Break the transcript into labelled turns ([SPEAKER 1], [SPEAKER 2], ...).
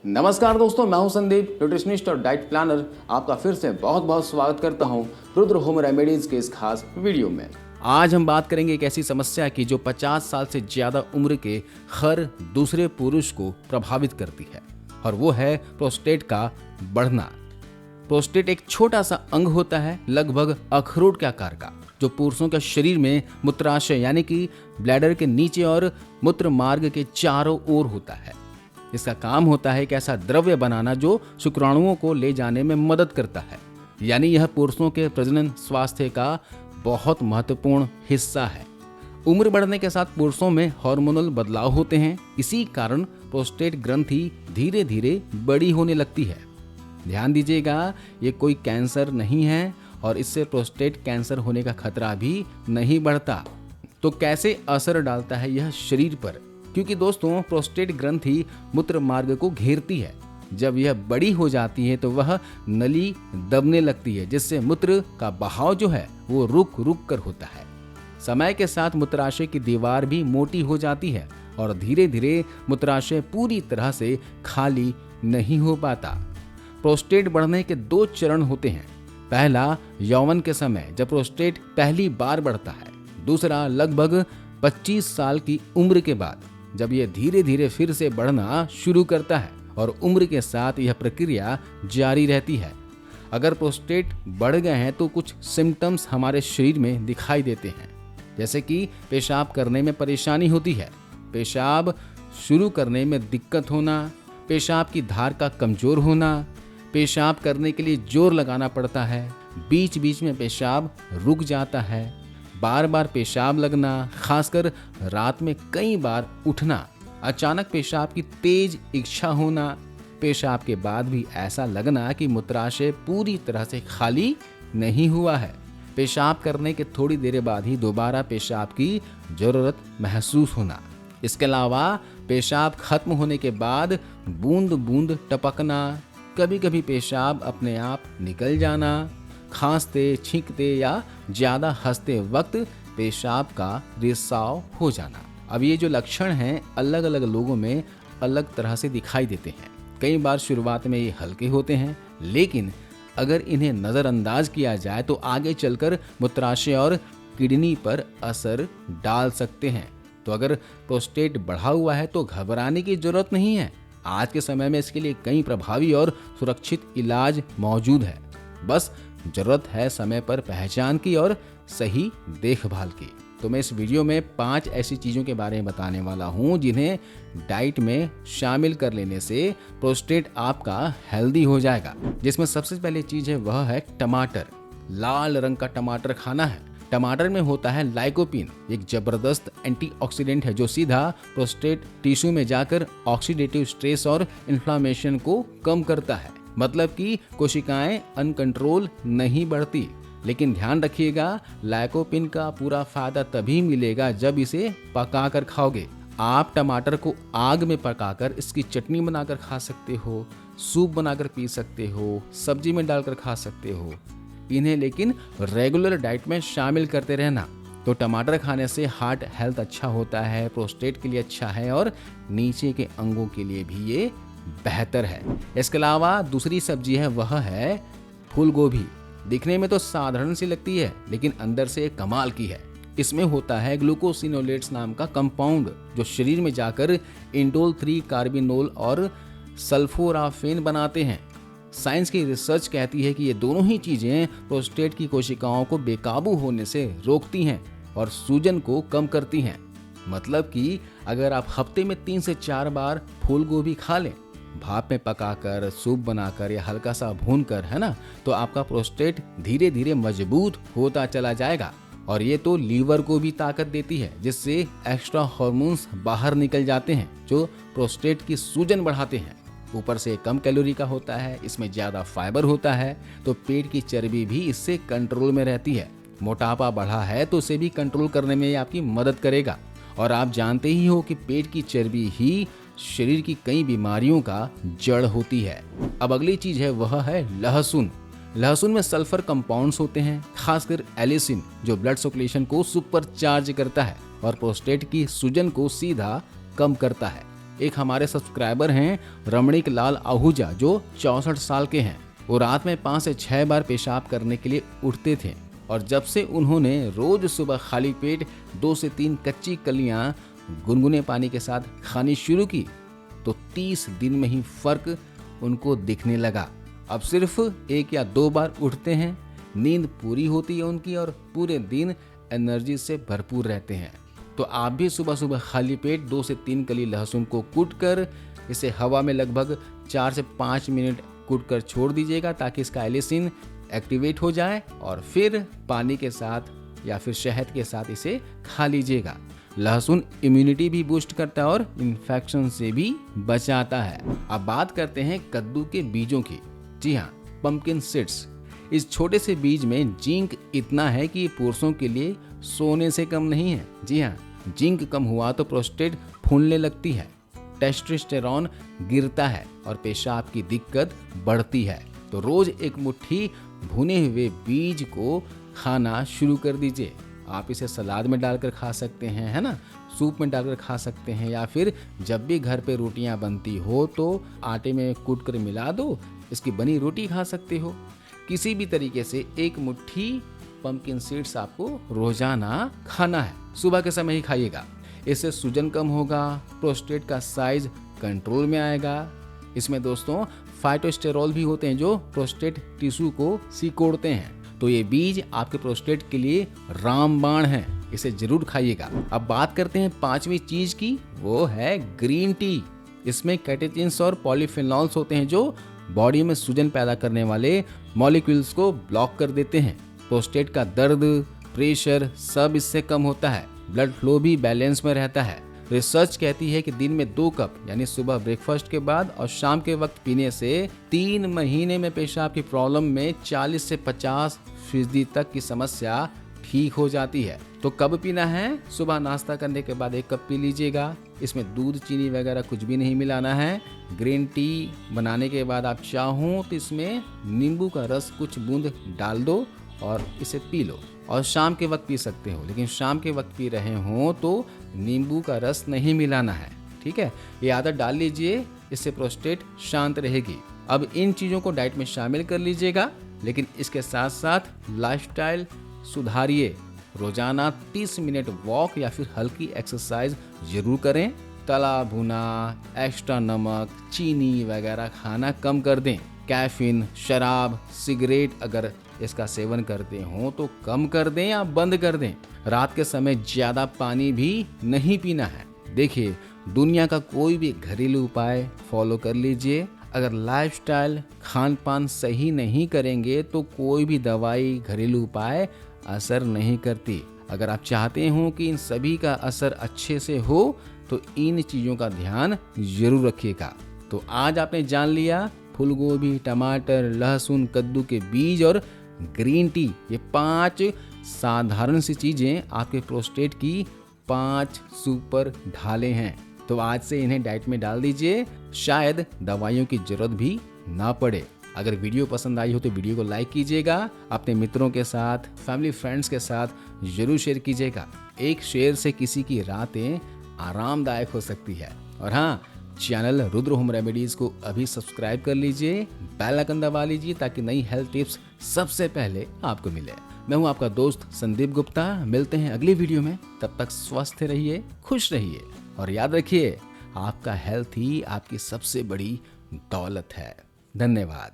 [SPEAKER 1] नमस्कार दोस्तों, मैं हूं संदीप, न्यूट्रिशनिस्ट और डाइट प्लानर। आपका फिर से बहुत बहुत स्वागत करता हूं रुद्र होम रेमेडीज के इस खास वीडियो में। आज हम बात करेंगे एक ऐसी समस्या की जो 50 साल से ज्यादा उम्र के हर दूसरे पुरुष को प्रभावित करती है, और वो है प्रोस्टेट का बढ़ना। प्रोस्टेट एक छोटा सा अंग होता है, लगभग अखरोट के आकार का, जो पुरुषों के शरीर में मूत्राशय यानी कि ब्लैडर के नीचे और मूत्र मार्ग के चारों ओर होता है। इसका काम होता है एक ऐसा द्रव्य बनाना जो शुक्राणुओं को ले जाने में मदद करता है, यानी यह पुरुषों के प्रजनन स्वास्थ्य का बहुत महत्वपूर्ण हिस्सा है। उम्र बढ़ने के साथ पुरुषों में हार्मोनल बदलाव होते हैं, इसी कारण प्रोस्टेट ग्रंथि धीरे धीरे बड़ी होने लगती है। ध्यान दीजिएगा, ये कोई कैंसर नहीं है और इससे प्रोस्टेट कैंसर होने का खतरा भी नहीं बढ़ता। तो कैसे असर डालता है यह शरीर पर? क्योंकि दोस्तों, प्रोस्टेट ग्रंथि मूत्र मार्ग को घेरती है। जब यह बड़ी हो जाती है तो वह नली दबने लगती है, जिससे मूत्र का बहाव जो है वो रुक रुक कर होता है। समय के साथ मूत्राशय की दीवार भी मोटी हो जाती है और धीरे धीरे मूत्राशय पूरी तरह से खाली नहीं हो पाता। प्रोस्टेट बढ़ने के दो चरण होते हैं। पहला यौवन के समय, जब प्रोस्टेट पहली बार बढ़ता है। दूसरा लगभग 25 साल की उम्र के बाद, जब यह धीरे धीरे फिर से बढ़ना शुरू करता है, और उम्र के साथ यह प्रक्रिया जारी रहती है। अगर प्रोस्टेट बढ़ गए हैं तो कुछ सिम्टम्स हमारे शरीर में दिखाई देते हैं, जैसे कि पेशाब करने में परेशानी होती है, पेशाब शुरू करने में दिक्कत होना, पेशाब की धार का कमजोर होना, पेशाब करने के लिए जोर लगाना पड़ता है, बीच बीच में पेशाब रुक जाता है, बार बार पेशाब लगना, खासकर रात में कई बार उठना, अचानक पेशाब की तेज इच्छा होना, पेशाब के बाद भी ऐसा लगना कि मूत्राशय पूरी तरह से खाली नहीं हुआ है, पेशाब करने के थोड़ी देर बाद ही दोबारा पेशाब की जरूरत महसूस होना। इसके अलावा पेशाब खत्म होने के बाद बूंद बूंद टपकना, कभी कभी पेशाब अपने आप निकल जाना, खांसते, छींकते या ज्यादा हंसते वक्त पेशाब का रिसाव हो जाना। अब ये जो लक्षण हैं अलग अलग लोगों में अलग तरह से दिखाई देते हैं। कई बार शुरुआत में ये हल्के होते हैं, लेकिन अगर इन्हें नज़रअंदाज किया जाए तो आगे चलकर मूत्राशय और किडनी पर असर डाल सकते हैं। तो अगर प्रोस्टेट बढ़ा हुआ है तो घबराने की जरूरत नहीं है। आज के समय में इसके लिए कई प्रभावी और सुरक्षित इलाज मौजूद है। बस जरूरत है समय पर पहचान की और सही देखभाल की। तो मैं इस वीडियो में 5 ऐसी चीज़ों के बारे में बताने वाला हूँ जिन्हें डाइट में शामिल कर लेने से प्रोस्टेट आपका हेल्दी हो जाएगा। जिसमें सबसे पहली चीज़ है वह है टमाटर। लाल रंग का टमाटर खाना है। टमाटर में होता है लाइकोपीन, एक जबरदस्त एंटीऑक्सीडेंट है जो सीधा प्रोस्टेट टिश्यू में जाकर ऑक्सीडेटिव स्ट्रेस और इन्फ्लामेशन को कम करता है। मतलब कि कोशिकाएं अनकंट्रोल नहीं बढ़ती। लेकिन ध्यान रखिएगा, लाइकोपिन का पूरा फायदा तभी मिलेगा जब इसे पकाकर खाओगे। आप टमाटर को आग में पकाकर इसकी चटनी बनाकर खा सकते हो, सूप बनाकर पी सकते हो, सब्जी में डालकर खा सकते हो। इन्हें लेकिन रेगुलर डाइट में शामिल करते रहना। तो टमाटर खाने से हार्ट हेल्थ अच्छा होता है, प्रोस्टेट के लिए अच्छा है और नीचे के अंगों के लिए भी ये बेहतर है। इसके अलावा दूसरी सब्जी है वह है फूल गोभी। दिखने में तो साधारण सी लगती है, लेकिन अंदर से कमाल की है। इसमें होता है ग्लूकोसिनोलेट्स नाम का कंपाउंड, जो शरीर में जाकर इंडोल 3 कार्बिनोल और सल्फोराफेन बनाते हैं। साइंस की रिसर्च कहती है कि ये दोनों ही चीजें प्रोस्टेट की कोशिकाओं को बेकाबू होने से रोकती हैं और सूजन को कम करती हैं। मतलब कि अगर आप हफ्ते में 3 से 4 बार फूल गोभी खा लें, भाप में पकाकर, सूप बनाकर या हल्का सा भूनकर, है ना, तो आपका प्रोस्टेट धीरे धीरे मजबूत होता चला जाएगा। और ये तो लीवर को भी ताकत देती है, जिससे एक्स्ट्रा हार्मोन्स बाहर निकल जाते हैं जो प्रोस्टेट की सूजन बढ़ाते हैं। ऊपर से कम कैलोरी का होता है, इसमें ज्यादा फाइबर होता है, तो पेट की चर्बी भी इससे कंट्रोल में रहती है। मोटापा बढ़ा है तो उसे भी कंट्रोल करने में आपकी मदद करेगा। और आप जानते ही हो कि पेट की चर्बी ही शरीर की कई बीमारियों का जड़ होती है। अब अगली चीज है वह है लहसुन। लहसुन में सल्फर कंपाउंड्स होते हैं, खासकर एलिसिन, जो ब्लड सर्कुलेशन को सुपर चार्ज करता है और प्रोस्टेट की सूजन को सीधा कम करता है। एक हमारे सब्सक्राइबर हैं रमणीक लाल आहूजा, जो 64 साल के हैं। वो रात में 5 से 6 बार पेशाब करने के लिए उठते थे और जब से उन्होंने रोज सुबह खाली पेट 2 से 3 कच्ची कलियां गुनगुने पानी के साथ खानी शुरू की तो 30 दिन में ही फर्क उनको दिखने लगा। अब सिर्फ 1 या 2 बार उठते हैं, नींद पूरी होती है उनकी और पूरे दिन एनर्जी से भरपूर रहते हैं। तो आप भी सुबह सुबह खाली पेट 2 से 3 कली लहसुन को कूटकर इसे हवा में लगभग 4 से 5 मिनट कूटकर छोड़ दीजिएगा ताकि इसका एलिसिन एक्टिवेट हो जाए और फिर पानी के साथ या फिर शहद के साथ इसे खा लीजिएगा। लहसुन इम्यूनिटी भी बूस्ट करता है और इन्फेक्शन से भी बचाता है। अब बात करते हैं कद्दू के बीजों की। जी हाँ, पंपकिन सीड्स। इस छोटे से बीज में जिंक इतना है कि ये पुरुषों के लिए सोने से कम नहीं है। जी हाँ, जिंक कम हुआ तो प्रोस्टेट फूलने लगती है, टेस्टोस्टेरोन गिरता है और पेशाब की दिक्कत बढ़ती है। तो रोज एक मुट्ठी भुने हुए बीज को खाना शुरू कर दीजिए। आप इसे सलाद में डालकर खा सकते हैं, है ना, सूप में डालकर खा सकते हैं, या फिर जब भी घर पे रोटियां बनती हो तो आटे में कूट कर मिला दो, इसकी बनी रोटी खा सकते हो। किसी भी तरीके से एक मुट्ठी पंपकिन सीड्स आपको रोजाना खाना है। सुबह के समय ही खाइएगा, इससे सूजन कम होगा, प्रोस्टेट का साइज कंट्रोल में आएगा। इसमें दोस्तों फाइटोस्टेरोल भी होते हैं जो प्रोस्टेट टिश्यू को सिकोड़ते हैं। तो ये बीज आपके प्रोस्टेट के लिए रामबाण है, इसे जरूर खाइएगा। अब बात करते हैं 5वीं चीज की, वो है ग्रीन टी। इसमें कैटेचिन्स और पॉलीफेनॉल्स होते हैं जो बॉडी में सूजन पैदा करने वाले मॉलिक्यूल्स को ब्लॉक कर देते हैं। प्रोस्टेट का दर्द, प्रेशर सब इससे कम होता है। ब्लड फ्लो भी बैलेंस में रहता है। रिसर्च कहती है कि दिन में 2 कप यानी सुबह ब्रेकफास्ट के बाद और शाम के वक्त पीने से 3 महीने में पेशाब की प्रॉब्लम में 40 से 50% तक की समस्या ठीक हो जाती है। तो कब पीना है? सुबह नाश्ता करने के बाद 1 कप पी लीजिएगा। इसमें दूध, चीनी वगैरह कुछ भी नहीं मिलाना है। ग्रीन टी बनाने के बाद आप चाहो तो इसमें नींबू का रस कुछ बूंद डाल दो और इसे पी लो। और शाम के वक्त पी सकते हो, लेकिन शाम के वक्त पी रहे हो तो नींबू का रस नहीं मिलाना है, ठीक है। ये आदत डाल लीजिए, इससे प्रोस्टेट शांत रहेगी। अब इन चीज़ों को डाइट में शामिल कर लीजिएगा, लेकिन इसके साथ साथ लाइफस्टाइल सुधारिए। रोजाना 30 मिनट वॉक या फिर हल्की एक्सरसाइज जरूर करें। तला भुना, एक्स्ट्रा नमक, चीनी वगैरह खाना कम कर दें। कैफीन, शराब, सिगरेट अगर इसका सेवन करते हो तो कम कर दें या बंद कर दें। रात के समय ज्यादा पानी भी नहीं पीना है। देखिए, दुनिया का कोई भी घरेलू उपाय फॉलो कर लीजिए। अगर लाइफस्टाइल, खान पान सही नहीं करेंगे तो कोई भी दवाई, घरेलू उपाय असर नहीं करती। अगर आप चाहते हो कि इन सभी का असर अच्छे से हो तो इन चीजों का ध्यान जरूर रखिएगा। तो आज आपने जान लिया फूलगोभी, टमाटर, लहसुन, कद्दू के बीज और ग्रीन टी, ये 5 साधारण सी चीजें आपके प्रोस्टेट की 5 सुपर ढालें हैं। तो आज से इन्हें डाइट में डाल दीजिए, शायद दवाइयों की जरूरत भी ना पड़े। अगर वीडियो पसंद आई हो तो वीडियो को लाइक कीजिएगा, अपने मित्रों के साथ, फैमिली फ्रेंड्स के साथ जरूर शेयर कीजिएगा। एक शेयर से किसी की रातें आरामदायक हो सकती है। और हाँ, चैनल रुद्र होम रेमेडीज को अभी सब्सक्राइब कर लीजिए, बेल आइकन दबा लीजिए ताकि नई हेल्थ टिप्स सबसे पहले आपको मिले। मैं हूं आपका दोस्त संदीप गुप्ता। मिलते हैं अगली वीडियो में, तब तक स्वस्थ रहिए, खुश रहिए और याद रखिए, आपका हेल्थ ही आपकी सबसे बड़ी दौलत है। धन्यवाद।